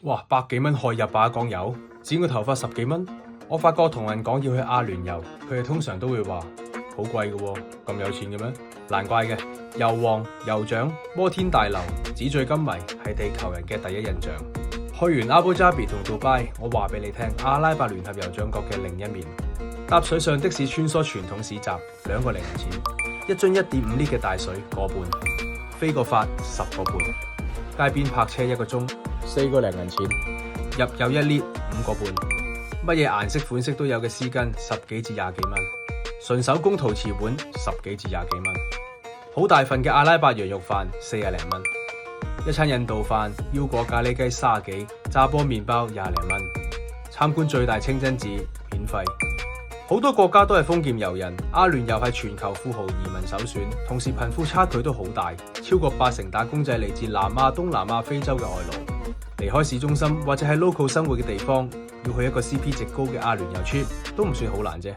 哇，百幾蚊可以入把缸油，剪個頭髮10幾蚊。我發覺同人講要去阿聯酋，佢哋通常都會話好貴嘅喎，咁有錢嘅咩？難怪嘅，油王、酋長、摩天大樓、紙醉金迷係地球人嘅第一印象。去完阿布扎比同杜拜，我話俾你聽阿拉伯聯合酋長國嘅另一面。搭水上的士穿梭傳統市集，2個零銀錢；一樽1.5 升嘅大水個半；飛個法10個半；街邊泊車1個鐘4個零銀錢；入油1 lit 5個半；乜嘢顏色款式都有嘅絲巾10幾至20幾蚊；純手工陶瓷碗10幾至20幾蚊；好大份嘅阿拉伯羊肉飯40零蚊；一餐印度飯腰果咖喱雞30幾；炸波麵包20零蚊；參觀最大清真寺免費。好多國家都係豐儉由人，阿聯酋係全球富豪移民首選，同時貧富差距都好大，超過80%打工仔嚟自南亞、東南亞、非洲嘅外勞。離開市中心或者喺 local 生活嘅地方，要去一個 CP 值高嘅阿聯酋 trip 都唔算好難啫。